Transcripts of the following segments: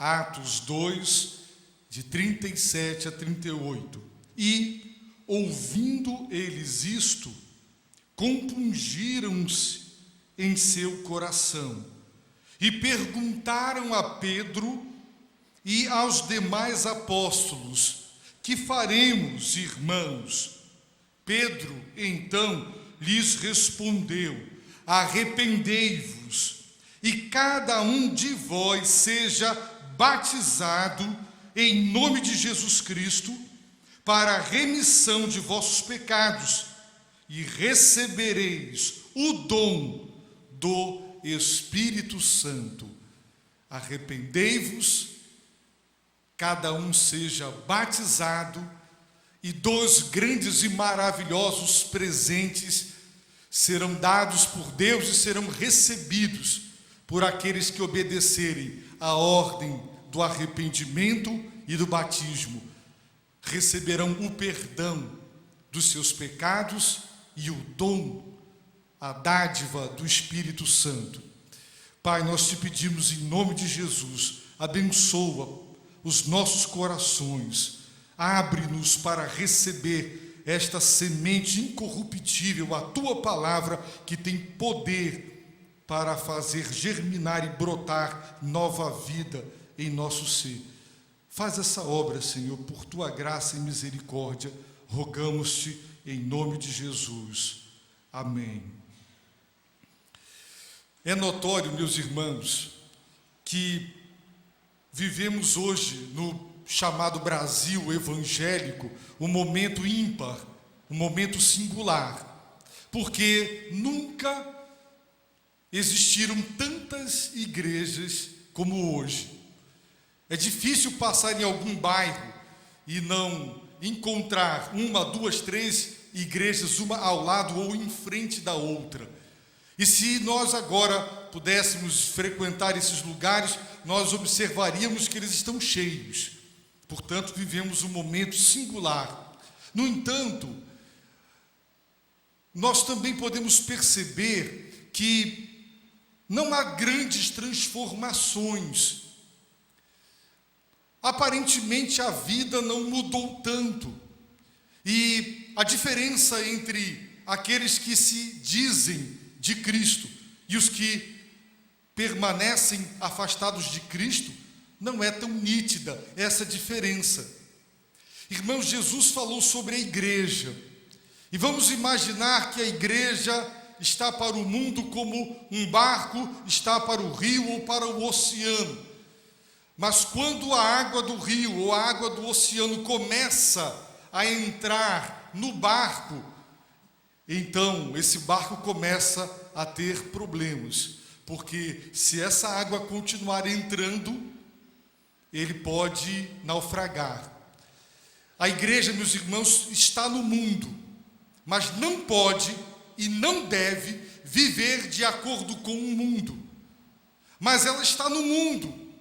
Atos 2, de 37 a 38. E, ouvindo eles isto, compungiram-se em seu coração e perguntaram a Pedro e aos demais apóstolos: que faremos, irmãos? Pedro, então, lhes respondeu: arrependei-vos, e cada um de vós seja batizado em nome de Jesus Cristo, para a remissão de vossos pecados, e recebereis o dom do Espírito Santo. Arrependei-vos, cada um seja batizado, e 2 grandes e maravilhosos presentes serão dados por Deus e serão recebidos por aqueles que obedecerem à ordem do arrependimento e do batismo. Receberão o perdão dos seus pecados e o dom, a dádiva do Espírito Santo. Pai, nós te pedimos em nome de Jesus, abençoa os nossos corações, abre-nos para receber esta semente incorruptível, a tua palavra, que tem poder para fazer germinar e brotar nova vida em nosso ser. Faz essa obra, Senhor, por tua graça e misericórdia, rogamos-te em nome de Jesus. Amém. É notório, meus irmãos, que vivemos hoje no chamado Brasil evangélico um momento ímpar, um momento singular, porque nunca existiram tantas igrejas como hoje. É difícil passar em algum bairro e não encontrar 1, 2, 3 igrejas, uma ao lado ou em frente da outra. E se nós agora pudéssemos frequentar esses lugares, nós observaríamos que eles estão cheios. Portanto, vivemos um momento singular. No entanto, nós também podemos perceber que não há grandes transformações. Aparentemente, a vida não mudou tanto. E a diferença entre aqueles que se dizem de Cristo e os que permanecem afastados de Cristo, não é tão nítida essa diferença. Irmãos, Jesus falou sobre a igreja, e vamos imaginar que a igreja está para o mundo como um barco está para o rio ou para o oceano. Mas quando a água do rio ou a água do oceano começa a entrar no barco, então esse barco começa a ter problemas, porque se essa água continuar entrando, ele pode naufragar. A igreja, meus irmãos, está no mundo, mas não pode e não deve viver de acordo com o mundo. Mas ela está no mundo,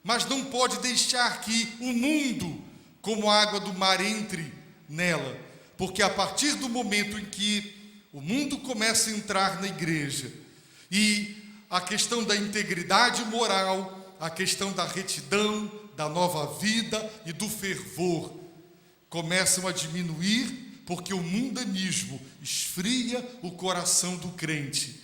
mas não pode deixar que o mundo, como a água do mar, entre nela, porque a partir do momento em que o mundo começa a entrar na igreja, e a questão da integridade moral, a questão da retidão, da nova vida e do fervor começam a diminuir, porque o mundanismo esfria o coração do crente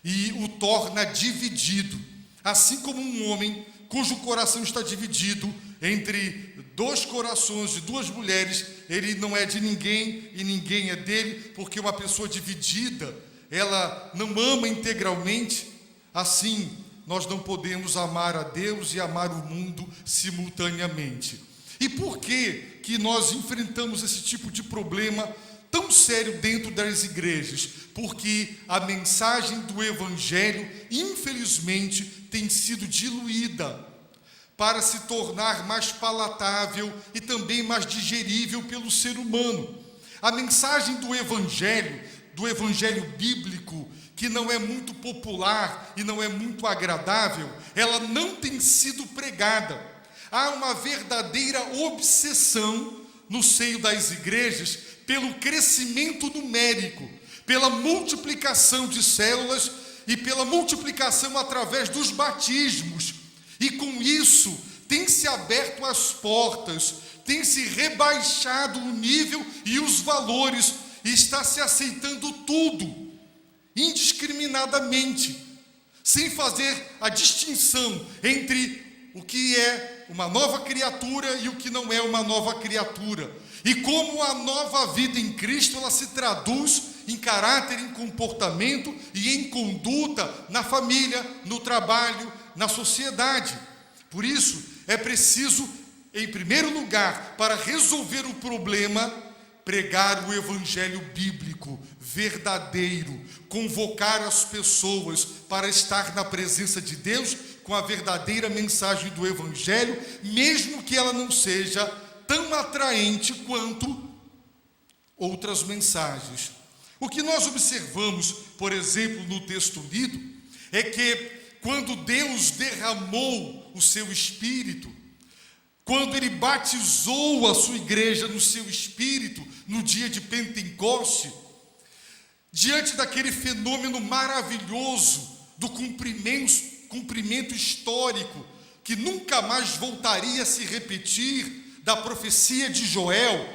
e o torna dividido, assim como um homem cujo coração está dividido entre 2 corações de 2 mulheres, ele não é de ninguém e ninguém é dele, porque uma pessoa dividida, ela não ama integralmente. Assim, nós não podemos amar a Deus e amar o mundo simultaneamente. E por que nós enfrentamos esse tipo de problema tão sério dentro das igrejas? Porque a mensagem do Evangelho, infelizmente, tem sido diluída para se tornar mais palatável e também mais digerível pelo ser humano. A mensagem do Evangelho bíblico, que não é muito popular e não é muito agradável, ela não tem sido pregada. Há uma verdadeira obsessão no seio das igrejas pelo crescimento numérico, pela multiplicação de células e pela multiplicação através dos batismos. E com isso tem se aberto as portas, tem se rebaixado o nível e os valores, e está se aceitando tudo, indiscriminadamente, sem fazer a distinção entre o que é uma nova criatura e o que não é uma nova criatura. E como a nova vida em Cristo, ela se traduz em caráter, em comportamento e em conduta na família, no trabalho, na sociedade. Por isso, é preciso, em primeiro lugar, para resolver o problema, pregar o evangelho bíblico, verdadeiro, convocar as pessoas para estar na presença de Deus com a verdadeira mensagem do evangelho, mesmo que ela não seja tão atraente quanto outras mensagens. O que nós observamos, por exemplo, no texto lido, é que quando Deus derramou o seu Espírito, quando Ele batizou a sua igreja no seu Espírito, no dia de Pentecoste, diante daquele fenômeno maravilhoso do cumprimento histórico, que nunca mais voltaria a se repetir, da profecia de Joel,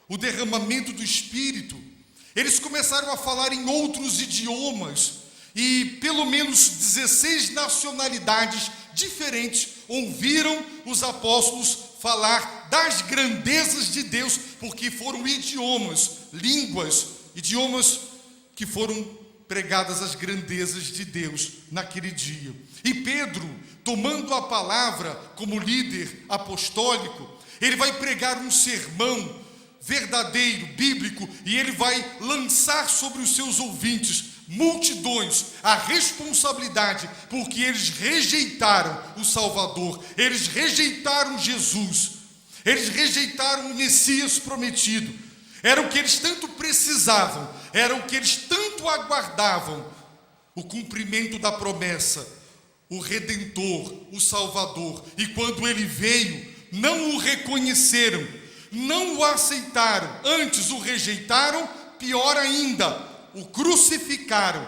o derramamento do Espírito, eles começaram a falar em outros idiomas, e pelo menos 16 nacionalidades diferentes ouviram os apóstolos falar das grandezas de Deus, porque foram idiomas, línguas, idiomas que foram pregadas as grandezas de Deus naquele dia. E Pedro, tomando a palavra como líder apostólico, ele vai pregar um sermão verdadeiro, bíblico, e ele vai lançar sobre os seus ouvintes, multidões, a responsabilidade, porque eles rejeitaram o Salvador, eles rejeitaram Jesus, eles rejeitaram o Messias prometido. Era o que eles tanto precisavam, era o que eles tanto aguardavam, o cumprimento da promessa, o Redentor, o Salvador. E quando ele veio, não o reconheceram, não o aceitaram, antes o rejeitaram, pior ainda, o crucificaram.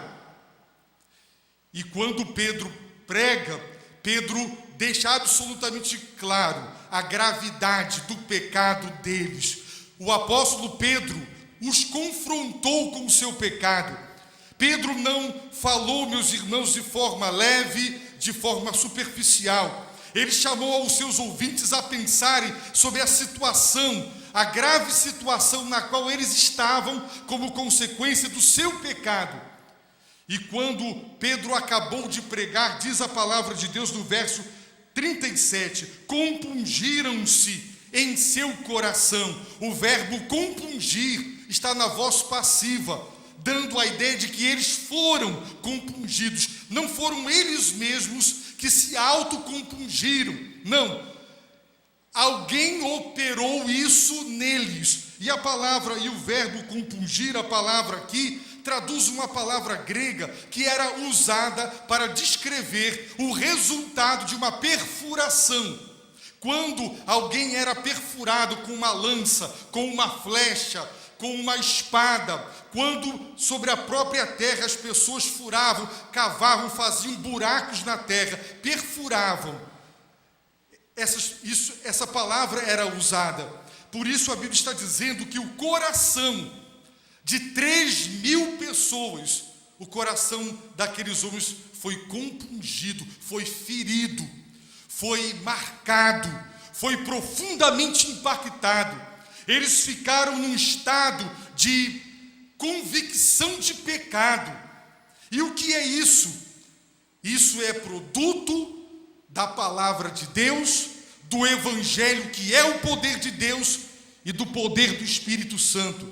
E quando Pedro prega, Pedro deixa absolutamente claro a gravidade do pecado deles. O apóstolo Pedro os confrontou com o seu pecado. Pedro não falou, meus irmãos, de forma leve, de forma superficial. Ele chamou aos seus ouvintes a pensarem sobre a situação, a grave situação na qual eles estavam como consequência do seu pecado. E quando Pedro acabou de pregar, diz a palavra de Deus no verso 37, compungiram-se em seu coração. O verbo compungir está na voz passiva, dando a ideia de que eles foram compungidos. Não foram eles mesmos que se autocompungiram, não. Alguém operou isso neles. E a palavra, e o verbo compungir, a palavra aqui, traduz uma palavra grega que era usada para descrever o resultado de uma perfuração. Quando alguém era perfurado com uma lança, com uma flecha, com uma espada, quando sobre a própria terra as pessoas furavam, cavavam, faziam buracos na terra, perfuravam. Essa palavra era usada. Por isso a Bíblia está dizendo que o coração de 3.000 pessoas, o coração daqueles homens foi compungido, foi ferido, foi marcado, foi profundamente impactado. Eles ficaram num estado de convicção de pecado. E o que é isso? Isso é produto da palavra de Deus, do Evangelho, que é o poder de Deus, e do poder do Espírito Santo.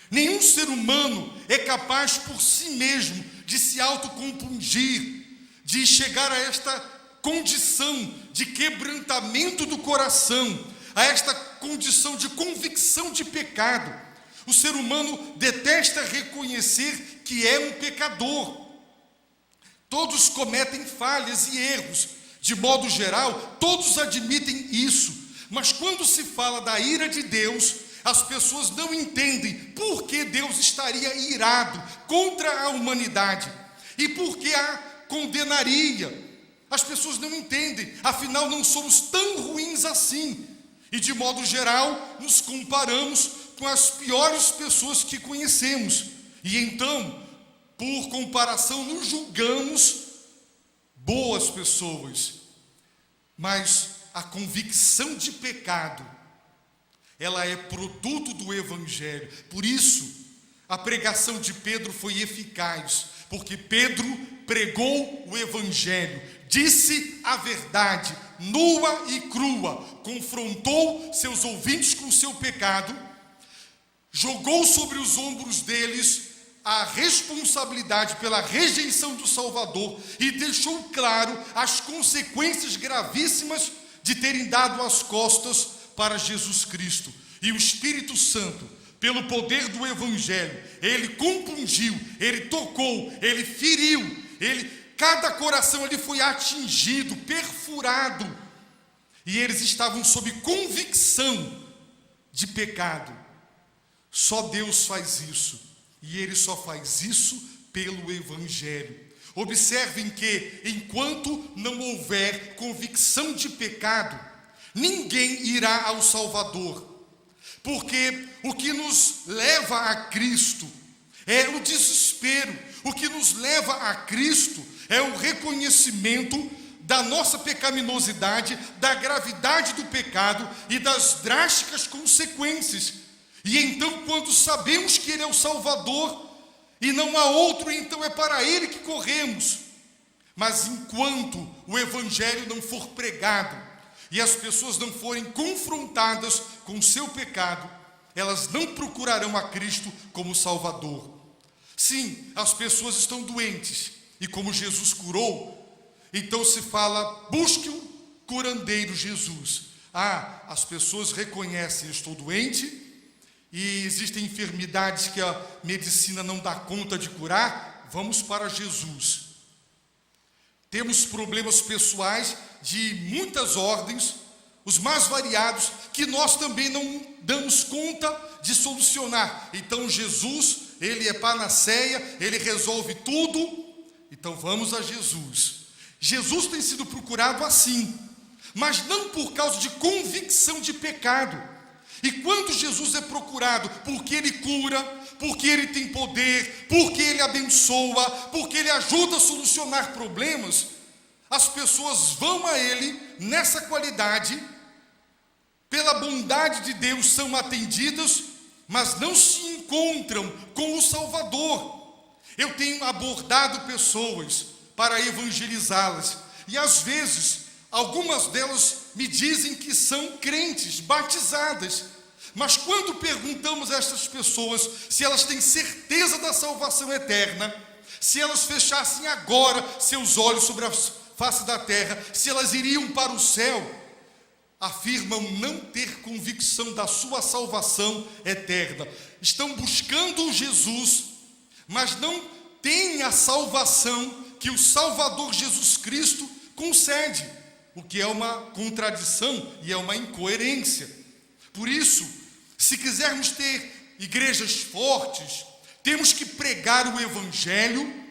Nenhum ser humano é capaz por si mesmo de se autocompungir, de chegar a esta condição de quebrantamento do coração, a esta condição de convicção de pecado. O ser humano detesta reconhecer que é um pecador. Todos cometem falhas e erros. De modo geral, todos admitem isso. Mas quando se fala da ira de Deus, as pessoas não entendem por que Deus estaria irado contra a humanidade e por que a condenaria. As pessoas não entendem, afinal não somos tão ruins assim. E de modo geral, nos comparamos com as piores pessoas que conhecemos. E então, por comparação, nos julgamos boas pessoas. Mas a convicção de pecado, ela é produto do Evangelho. Por isso, a pregação de Pedro foi eficaz, porque Pedro pregou o Evangelho, disse a verdade, nua e crua, confrontou seus ouvintes com o seu pecado, jogou sobre os ombros deles a responsabilidade pela rejeição do Salvador e deixou claro as consequências gravíssimas de terem dado as costas para Jesus Cristo. E o Espírito Santo, pelo poder do Evangelho, ele compungiu, ele tocou, ele feriu, cada coração ali foi atingido, perfurado, e eles estavam sob convicção de pecado. Só Deus faz isso, e Ele só faz isso pelo Evangelho. Observem que, enquanto não houver convicção de pecado, ninguém irá ao Salvador, porque o que nos leva a Cristo é o desespero, o que nos leva a Cristo é o reconhecimento da nossa pecaminosidade, da gravidade do pecado e das drásticas consequências. E então, quando sabemos que Ele é o Salvador e não há outro, então é para Ele que corremos. Mas enquanto o Evangelho não for pregado e as pessoas não forem confrontadas com o seu pecado, elas não procurarão a Cristo como Salvador. Sim, as pessoas estão doentes, e como Jesus curou, então se fala, busque um curandeiro Jesus. As pessoas reconhecem, estou doente, e existem enfermidades que a medicina não dá conta de curar, vamos para Jesus. Temos problemas pessoais de muitas ordens, os mais variados, que nós também não damos conta de solucionar. Então Jesus, Ele é panaceia, Ele resolve tudo, então vamos a Jesus. Jesus tem sido procurado assim, mas não por causa de convicção de pecado. E quando Jesus é procurado, porque Ele cura, porque Ele tem poder, porque Ele abençoa, porque Ele ajuda a solucionar problemas, as pessoas vão a Ele nessa qualidade, pela bondade de Deus são atendidas, mas não se encontram com o Salvador. Eu tenho abordado pessoas para evangelizá-las, e às vezes, algumas delas me dizem que são crentes, batizadas, mas quando perguntamos a essas pessoas se elas têm certeza da salvação eterna, se elas fechassem agora seus olhos sobre a face da terra, se elas iriam para o céu, afirmam não ter convicção da sua salvação eterna. Estão buscando Jesus, mas não têm a salvação que o Salvador Jesus Cristo concede, o que é uma contradição e é uma incoerência. Por isso, se quisermos ter igrejas fortes, temos que pregar o Evangelho,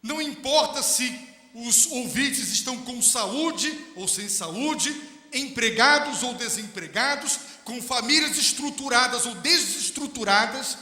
não importa se os ouvintes estão com saúde ou sem saúde, empregados ou desempregados, com famílias estruturadas ou desestruturadas,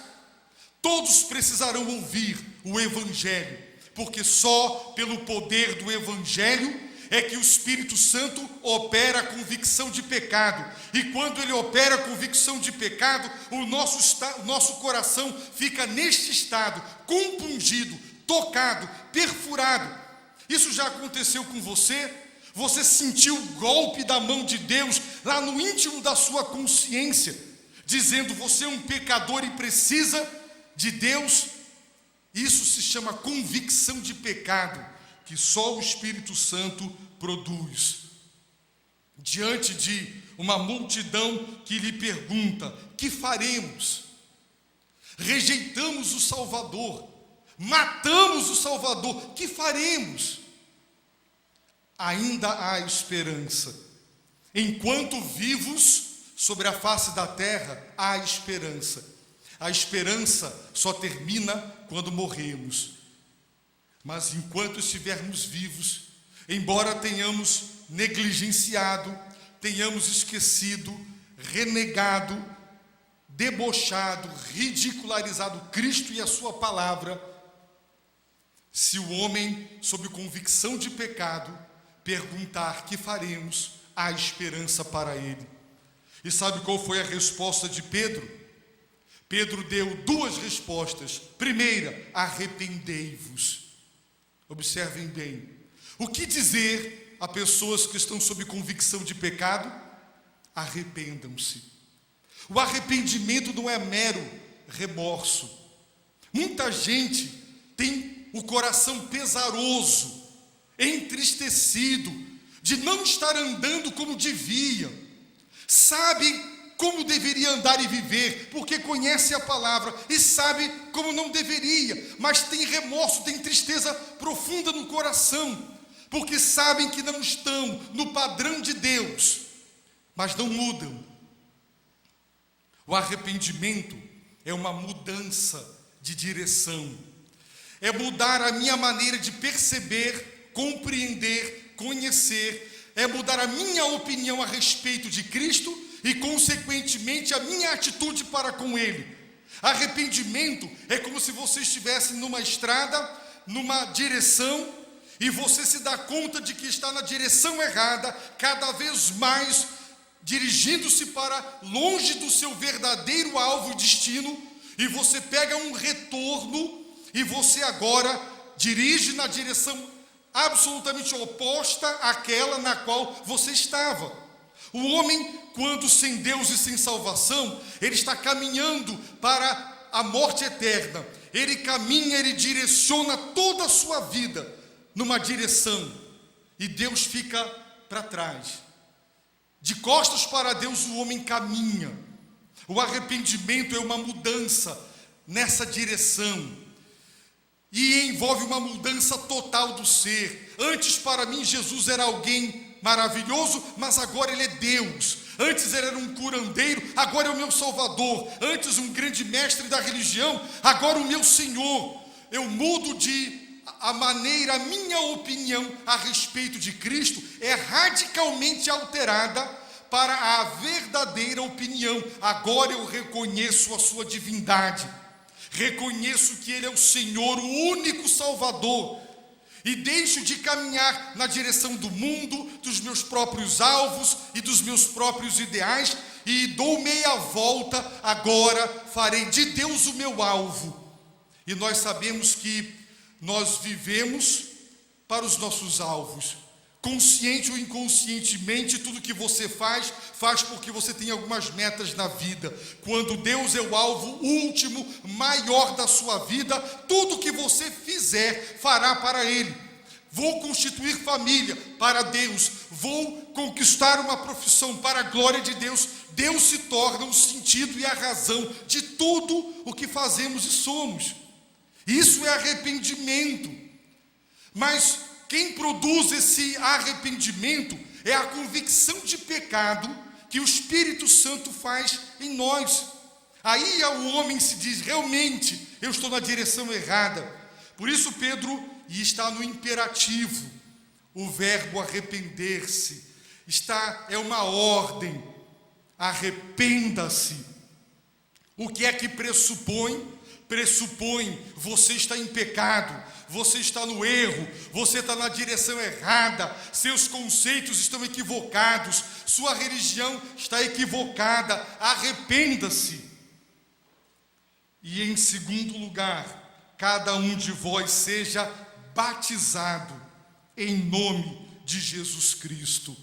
todos precisarão ouvir o Evangelho, porque só pelo poder do Evangelho é que o Espírito Santo opera a convicção de pecado, e quando Ele opera a convicção de pecado, o nosso coração fica neste estado, compungido, tocado, perfurado. Isso já aconteceu com você? Você sentiu o golpe da mão de Deus lá no íntimo da sua consciência, dizendo: você é um pecador e precisa de Deus? Isso se chama convicção de pecado, que só o Espírito Santo produz. Diante de uma multidão que lhe pergunta: que faremos? Rejeitamos o Salvador, matamos o Salvador, que faremos? Ainda há esperança. Enquanto vivos sobre a face da terra, há esperança. A esperança só termina quando morremos. Mas enquanto estivermos vivos, Embora tenhamos negligenciado, tenhamos esquecido, renegado, debochado, ridicularizado Cristo e a sua palavra, se o homem, sob convicção de pecado, perguntar: que faremos? Há esperança para ele. E sabe qual foi a resposta de Pedro? Pedro deu duas respostas. Primeira: arrependei-vos. Observem bem. O que dizer a pessoas que estão sob convicção de pecado? Arrependam-se. O arrependimento não é mero remorso. Muita gente tem o coração pesaroso, entristecido, de não estar andando como devia. Sabe como deveria andar e viver, porque conhece a palavra e sabe como não deveria, mas tem remorso, tem tristeza profunda no coração, porque sabem que não estão no padrão de Deus, mas não mudam. O arrependimento é uma mudança de direção, é mudar a minha maneira de perceber, compreender, conhecer, é mudar a minha opinião a respeito de Cristo e, consequentemente, a minha atitude para com Ele. Arrependimento é como se você estivesse numa estrada, numa direção, e você se dá conta de que está na direção errada, cada vez mais dirigindo-se para longe do seu verdadeiro alvo e destino, e você pega um retorno, e você agora dirige na direção absolutamente oposta àquela na qual você estava. O homem, quando sem Deus e sem salvação, ele está caminhando para a morte eterna. Ele caminha, ele direciona toda a sua vida numa direção, e Deus fica para trás. De costas para Deus o homem caminha. O arrependimento é uma mudança nessa direção, e envolve uma mudança total do ser. Antes, para mim, Jesus era alguém maravilhoso, mas agora Ele é Deus. Antes ele era um curandeiro, agora é o meu Salvador. Antes um grande mestre da religião, agora o meu Senhor. Eu mudo a maneira, a minha opinião a respeito de Cristo é radicalmente alterada para a verdadeira opinião. Agora eu reconheço a sua divindade, reconheço que Ele é o Senhor, o único Salvador, e deixo de caminhar na direção do mundo, dos meus próprios alvos e dos meus próprios ideais, e dou meia volta. Agora farei de Deus o meu alvo. E nós sabemos que nós vivemos para os nossos alvos. Consciente ou inconscientemente, tudo que você faz porque você tem algumas metas na vida. Quando Deus é o alvo último, maior da sua vida, tudo que você fizer, fará para Ele. Vou constituir família para Deus, vou conquistar uma profissão para a glória de Deus. Deus se torna o sentido e a razão de tudo o que fazemos e somos. Isso é arrependimento. Mas quem produz esse arrependimento é a convicção de pecado que o Espírito Santo faz em nós. Aí o homem se diz: realmente, eu estou na direção errada. Por isso Pedro, e está no imperativo, o verbo arrepender-se, é uma ordem: arrependa-se. O que é que pressupõe? Pressupõe, você está em pecado, você está no erro, você está na direção errada, seus conceitos estão equivocados, sua religião está equivocada, arrependa-se. E em segundo lugar, cada um de vós seja batizado em nome de Jesus Cristo.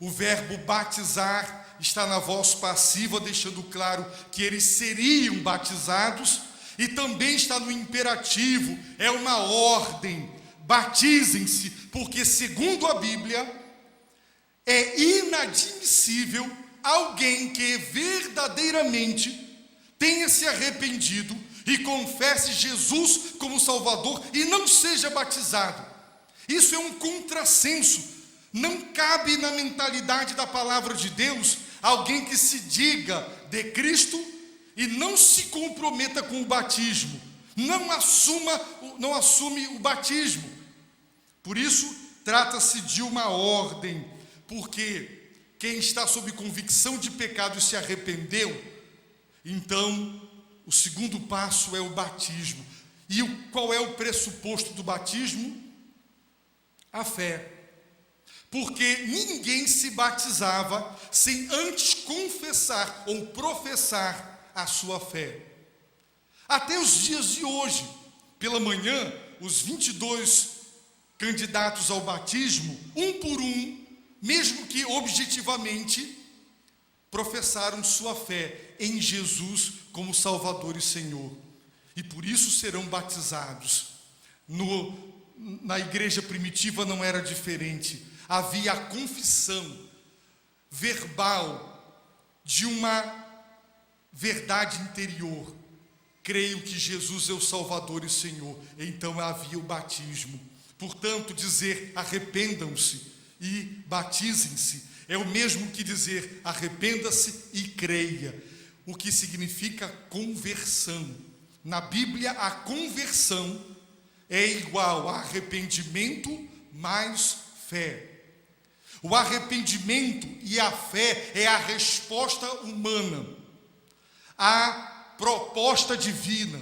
O verbo batizar está na voz passiva, deixando claro que eles seriam batizados, e também está no imperativo, é uma ordem: batizem-se, porque segundo a Bíblia, é inadmissível alguém que verdadeiramente tenha se arrependido e confesse Jesus como Salvador e não seja batizado. Isso é um contrassenso. Não cabe na mentalidade da palavra de Deus alguém que se diga de Cristo e não se comprometa com o batismo, não assume o batismo. Por isso, trata-se de uma ordem, porque quem está sob convicção de pecado e se arrependeu, então o segundo passo é o batismo. E qual é o pressuposto do batismo? A fé. Porque ninguém se batizava sem antes confessar ou professar a sua fé. Até os dias de hoje, pela manhã, os 22 candidatos ao batismo, um por um, mesmo que objetivamente, professaram sua fé em Jesus como Salvador e Senhor. E por isso serão batizados. Na igreja primitiva não era diferente. Havia a confissão verbal de uma verdade interior. Creio que Jesus é o Salvador e Senhor. Então havia o batismo. Portanto, dizer arrependam-se e batizem-se é o mesmo que dizer arrependa-se e creia, o que significa conversão. Na Bíblia, a conversão é igual a arrependimento mais fé. O arrependimento e a fé é a resposta humana à proposta divina.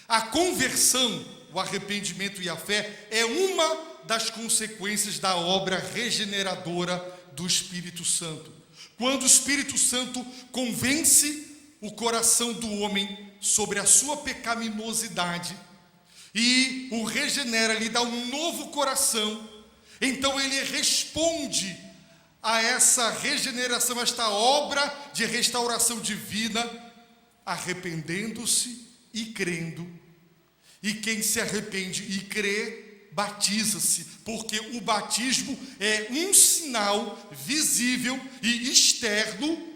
A conversão, o arrependimento e a fé é uma das consequências da obra regeneradora do Espírito Santo. Quando o Espírito Santo convence o coração do homem sobre a sua pecaminosidade e o regenera, lhe dá um novo coração, então ele responde a essa regeneração, a esta obra de restauração divina, arrependendo-se e crendo. E quem se arrepende e crê, batiza-se, porque o batismo é um sinal visível e externo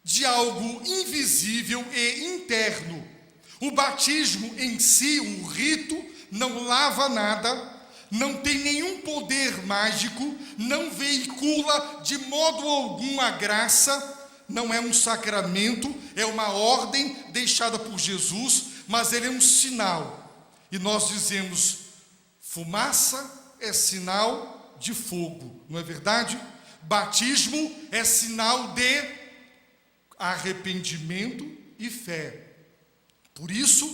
de algo invisível e interno. O batismo em si, o rito, não lava nada, não tem nenhum poder mágico, não veicula de modo algum a graça, não é um sacramento, é uma ordem deixada por Jesus, mas ele é um sinal. E nós dizemos, fumaça é sinal de fogo, não é verdade? Batismo é sinal de arrependimento e fé. Por isso,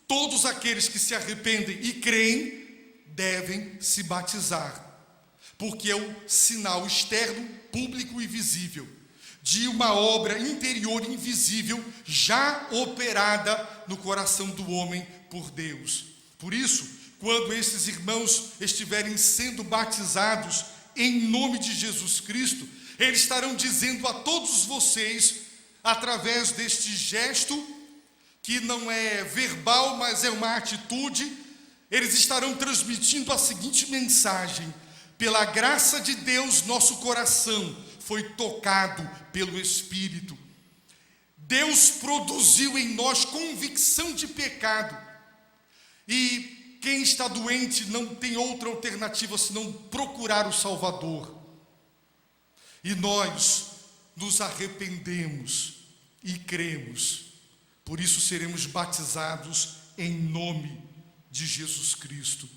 todos aqueles que se arrependem e creem devem se batizar, porque é o sinal externo, público e visível de uma obra interior invisível já operada no coração do homem por Deus. Por isso, quando esses irmãos estiverem sendo batizados em nome de Jesus Cristo, eles estarão dizendo a todos vocês, através deste gesto, que não é verbal, mas é uma atitude, eles estarão transmitindo a seguinte mensagem: pela graça de Deus, nosso coração foi tocado pelo Espírito. Deus produziu em nós convicção de pecado. E quem está doente não tem outra alternativa senão procurar o Salvador. E nós nos arrependemos e cremos. Por isso seremos batizados em nome de Jesus Cristo.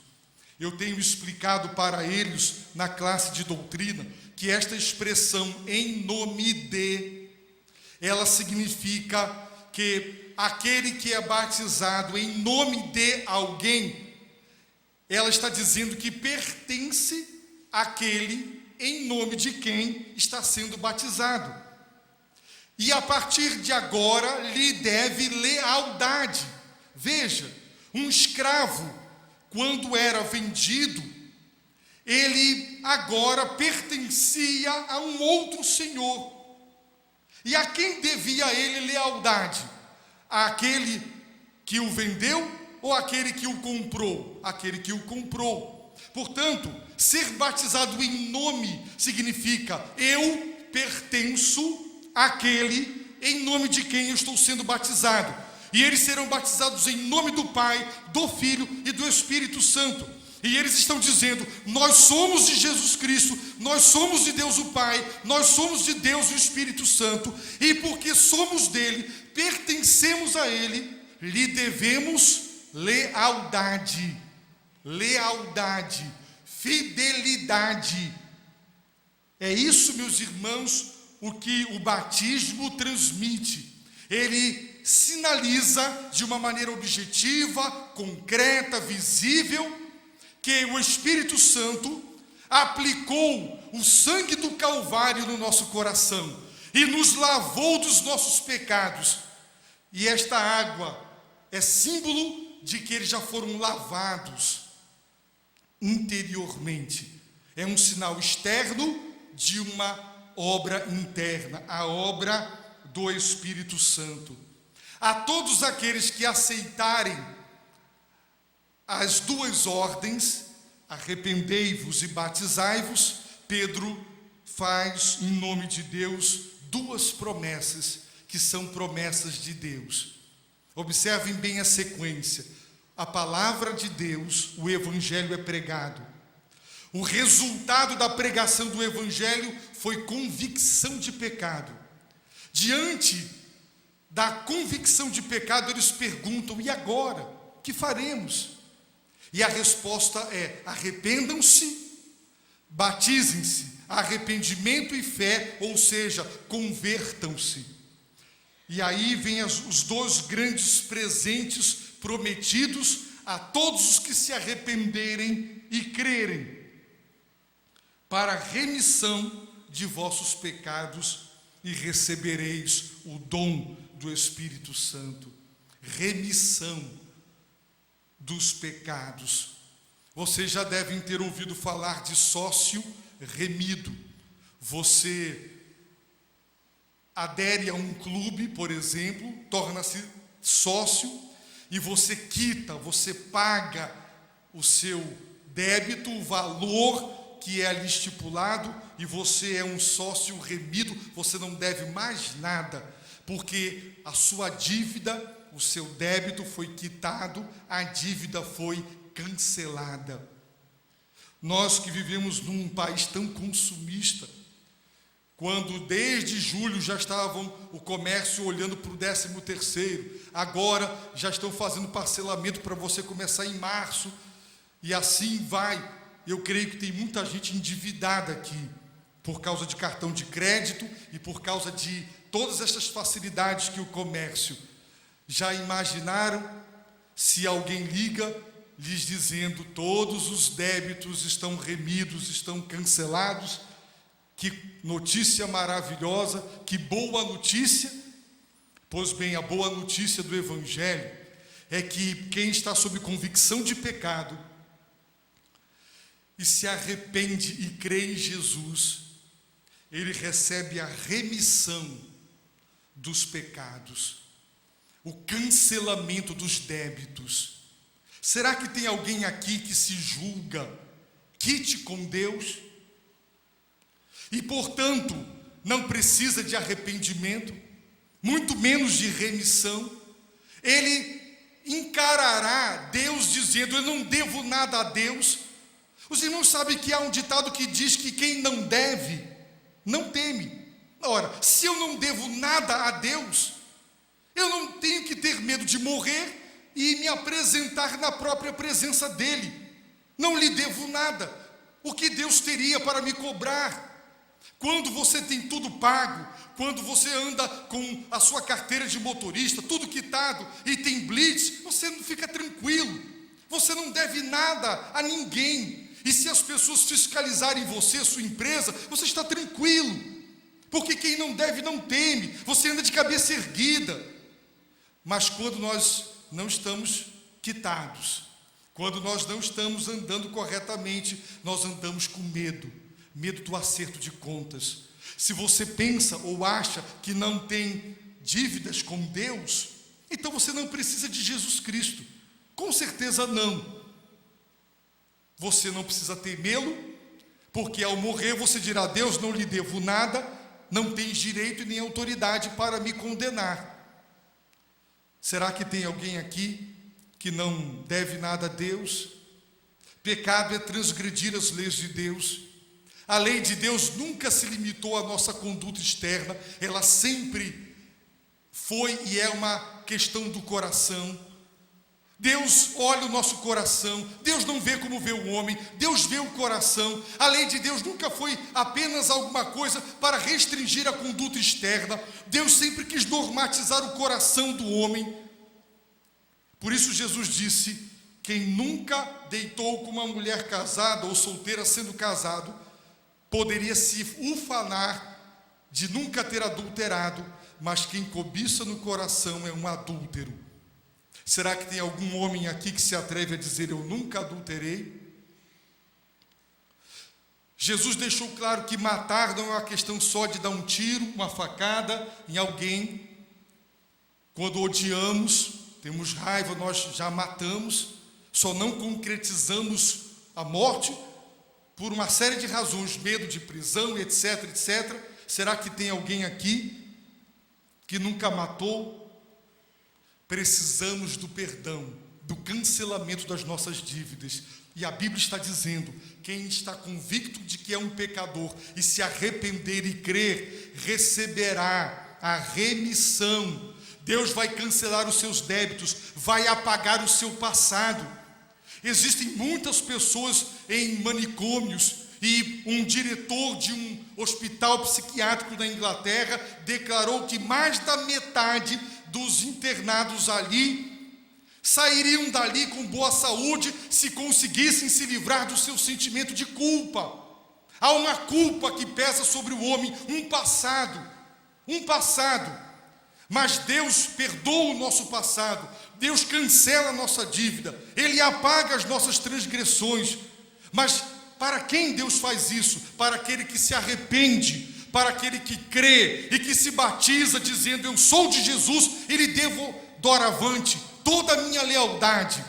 Eu tenho explicado para eles na classe de doutrina que esta expressão em nome de, ela significa que aquele que é batizado em nome de alguém, ela está dizendo que pertence àquele em nome de quem está sendo batizado. E a partir de agora lhe deve lealdade. Veja, um escravo, quando era vendido, ele agora pertencia a um outro senhor. E a quem devia ele lealdade? Àquele que o vendeu ou àquele que o comprou? Aquele que o comprou. Portanto, ser batizado em nome significa eu pertenço àquele em nome de quem eu estou sendo batizado. E eles serão batizados em nome do Pai, do Filho e do Espírito Santo. E eles estão dizendo, nós somos de Jesus Cristo, nós somos de Deus o Pai, nós somos de Deus o Espírito Santo, e porque somos dele, pertencemos a ele, lhe devemos lealdade, fidelidade. É isso, meus irmãos, o que o batismo transmite. Ele sinaliza de uma maneira objetiva, concreta, visível, que o Espírito Santo aplicou o sangue do Calvário no nosso coração e nos lavou dos nossos pecados. E esta água é símbolo de que eles já foram lavados interiormente. É um sinal externo de uma obra interna, a obra do Espírito Santo. A todos aqueles que aceitarem as duas ordens, arrependei-vos e batizai-vos, Pedro faz, em nome de Deus, duas promessas, que são promessas de Deus. Observem bem a sequência. A palavra de Deus, o Evangelho é pregado. O resultado da pregação do Evangelho foi convicção de pecado. Diante da convicção de pecado, eles perguntam: e agora? O que faremos? E a resposta é: arrependam-se, batizem-se, arrependimento e fé, ou seja, convertam-se. E aí vem os dois grandes presentes prometidos a todos os que se arrependerem e crerem: para a remissão de vossos pecados, e recebereis o dom do Espírito Santo. Remissão dos pecados. Vocês já devem ter ouvido falar de sócio remido. Você adere a um clube, por exemplo, torna-se sócio e você quita, você paga o seu débito, o valor que é ali estipulado, e você é um sócio remido. Você não deve mais nada, porque a sua dívida, o seu débito foi quitado, a dívida foi cancelada. Nós que vivemos num país tão consumista, quando desde julho já estavam o comércio olhando para o 13º, agora já estão fazendo parcelamento para você começar em março, e assim vai. Eu creio que tem muita gente endividada aqui, por causa de cartão de crédito e por causa de todas essas facilidades que o comércio. Já imaginaram se alguém liga lhes dizendo: todos os débitos estão remidos, estão cancelados? Que notícia maravilhosa, que boa notícia! Pois bem, a boa notícia do Evangelho é que quem está sob convicção de pecado e se arrepende e crê em Jesus, ele recebe a remissão dos pecados, o cancelamento dos débitos. Será que tem alguém aqui que se julga quite com Deus e, portanto, não precisa de arrependimento, muito menos de remissão? Ele encarará Deus dizendo: eu não devo nada a Deus. Os irmãos sabem que há um ditado que diz que quem não deve, não teme. Ora, se eu não devo nada a Deus, eu não tenho que ter medo de morrer e me apresentar na própria presença dEle. Não lhe devo nada. O que Deus teria para me cobrar? Quando você tem tudo pago, quando você anda com a sua carteira de motorista, tudo quitado, e tem blitz, você não fica tranquilo. Você não deve nada a ninguém. E se as pessoas fiscalizarem você, sua empresa, você está tranquilo, porque quem não deve não teme, você anda de cabeça erguida. Mas quando nós não estamos quitados, quando nós não estamos andando corretamente, nós andamos com medo do acerto de contas. Se você pensa ou acha que não tem dívidas com Deus, então você não precisa de Jesus Cristo. Com certeza não. Você não precisa temê-lo, porque ao morrer você dirá: Deus, não lhe devo nada, não tens direito e nem autoridade para me condenar. Será que tem alguém aqui que não deve nada a Deus? Pecado é transgredir as leis de Deus. A lei de Deus nunca se limitou à nossa conduta externa, ela sempre foi e é uma questão do coração. Deus olha o nosso coração. Deus não vê como vê o homem, Deus vê o coração. A lei de Deus nunca foi apenas alguma coisa para restringir a conduta externa. Deus sempre quis normatizar o coração do homem. Por isso Jesus disse: quem nunca deitou com uma mulher casada ou solteira sendo casado, poderia se ufanar de nunca ter adulterado, mas quem cobiça no coração é um adúltero. Será que tem algum homem aqui que se atreve a dizer: eu nunca adulterei? Jesus deixou claro que matar não é uma questão só de dar um tiro, uma facada em alguém. Quando odiamos, temos raiva, nós já matamos, só não concretizamos a morte por uma série de razões, medo de prisão, etc, etc. Será que tem alguém aqui que nunca matou? Precisamos do perdão, do cancelamento das nossas dívidas. E a Bíblia está dizendo: quem está convicto de que é um pecador e se arrepender e crer, receberá a remissão. Deus vai cancelar os seus débitos, vai apagar o seu passado. Existem muitas pessoas em manicômios, e um diretor de um hospital psiquiátrico da Inglaterra declarou que mais da metade dos internados ali sairiam dali com boa saúde se conseguissem se livrar do seu sentimento de culpa. Há uma culpa que pesa sobre o homem, um passado, mas Deus perdoa o nosso passado, Deus cancela a nossa dívida, Ele apaga as nossas transgressões. Mas para quem Deus faz isso? Para aquele que se arrepende, para aquele que crê e que se batiza dizendo: eu sou de Jesus e lhe devo doravante toda a minha lealdade.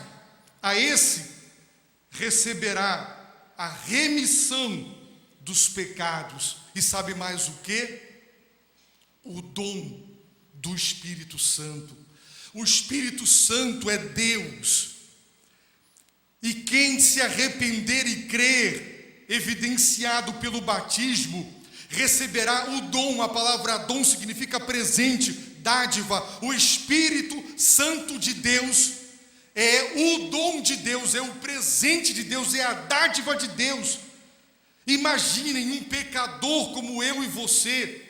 A esse receberá a remissão dos pecados. E sabe mais o que? O dom do Espírito Santo. O Espírito Santo é Deus. E quem se arrepender e crer, evidenciado pelo batismo, receberá o dom. A palavra dom significa presente, dádiva. O Espírito Santo de Deus é o dom de Deus, é o presente de Deus, é a dádiva de Deus. Imaginem um pecador como eu e você,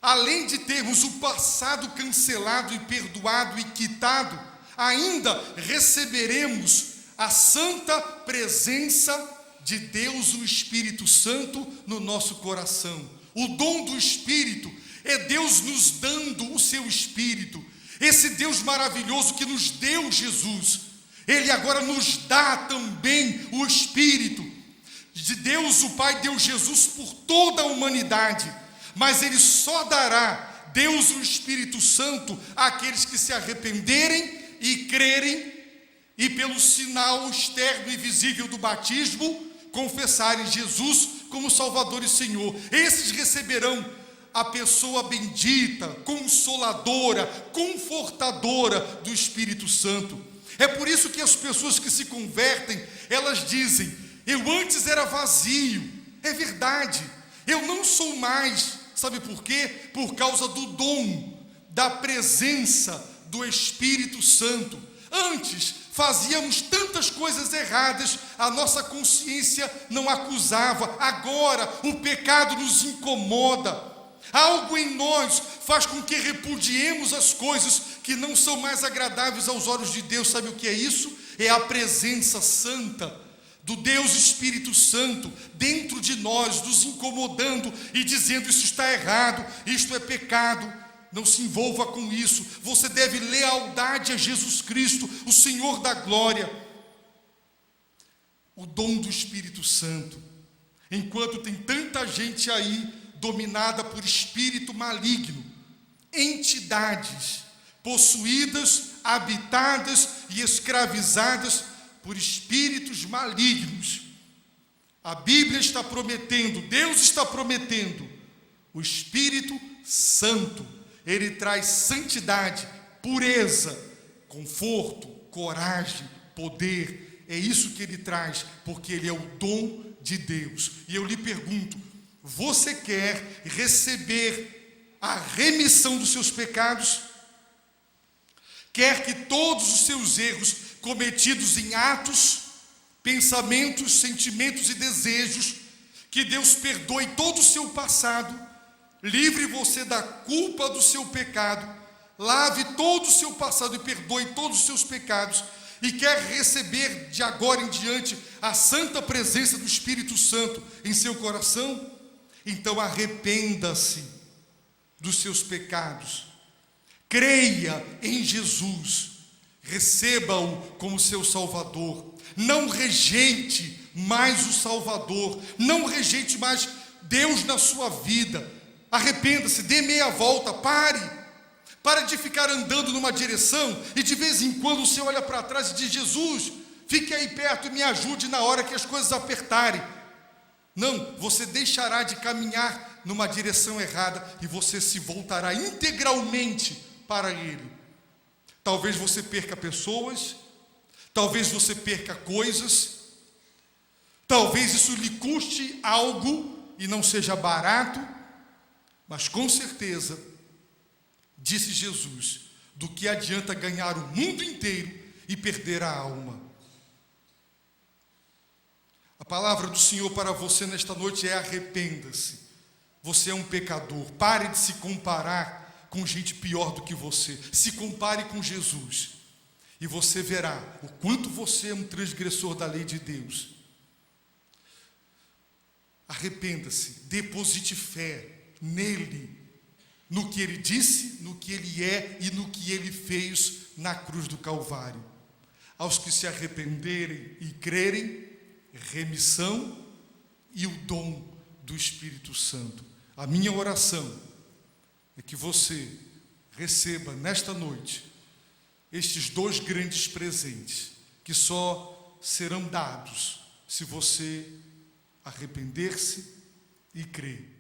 além de termos o passado cancelado e perdoado e quitado, ainda receberemos a santa presença de Deus, o Espírito Santo, no nosso coração. O dom do Espírito é Deus nos dando o seu Espírito. Esse Deus maravilhoso que nos deu Jesus, Ele agora nos dá também o Espírito. De Deus o Pai deu Jesus por toda a humanidade, mas Ele só dará, Deus o Espírito Santo, àqueles que se arrependerem e crerem, e pelo sinal externo e visível do batismo, confessarem Jesus como Salvador e Senhor. Esses receberão a pessoa bendita, consoladora, confortadora do Espírito Santo. É por isso que as pessoas que se convertem, elas dizem: eu antes era vazio. É verdade, eu não sou mais. Sabe por quê? Por causa do dom, da presença do Espírito Santo. Antes fazíamos tantas coisas erradas, a nossa consciência não acusava. Agora o pecado nos incomoda. Algo em nós faz com que repudiemos as coisas que não são mais agradáveis aos olhos de Deus. Sabe o que é isso? É a presença santa do Deus Espírito Santo dentro de nós, nos incomodando e dizendo: isso está errado, isto é pecado. Não se envolva com isso. Você deve lealdade a Jesus Cristo, o Senhor da glória. O dom do Espírito Santo. Enquanto tem tanta gente aí dominada por espírito maligno, entidades possuídas, habitadas e escravizadas por espíritos malignos, a Bíblia está prometendo, Deus está prometendo, o Espírito Santo. Ele traz santidade, pureza, conforto, coragem, poder. É isso que Ele traz, porque Ele é o dom de Deus. E eu lhe pergunto: você quer receber a remissão dos seus pecados? Quer que todos os seus erros cometidos em atos, pensamentos, sentimentos e desejos, que Deus perdoe todo o seu passado, livre você da culpa do seu pecado, lave todo o seu passado e perdoe todos os seus pecados, e quer receber de agora em diante a santa presença do Espírito Santo em seu coração, então arrependa-se dos seus pecados, creia em Jesus, receba-o como seu Salvador, não rejeite mais o Salvador, não rejeite mais Deus na sua vida, arrependa-se, dê meia volta, para de ficar andando numa direção e de vez em quando você olha para trás e diz: Jesus, fique aí perto e me ajude na hora que as coisas apertarem. Não, você deixará de caminhar numa direção errada e você se voltará integralmente para Ele. Talvez você perca pessoas, talvez você perca coisas, talvez isso lhe custe algo e não seja barato, mas com certeza, disse Jesus, do que adianta ganhar o mundo inteiro e perder a alma. A palavra do Senhor para você nesta noite é: arrependa-se. Você é um pecador. Pare de se comparar com gente pior do que você. Se compare com Jesus e você verá o quanto você é um transgressor da lei de Deus. Arrependa-se, deposite fé nele, no que ele disse, no que ele é e no que ele fez na cruz do Calvário. Aos que se arrependerem e crerem, remissão e o dom do Espírito Santo. A minha oração é que você receba nesta noite estes dois grandes presentes, que só serão dados se você arrepender-se e crer.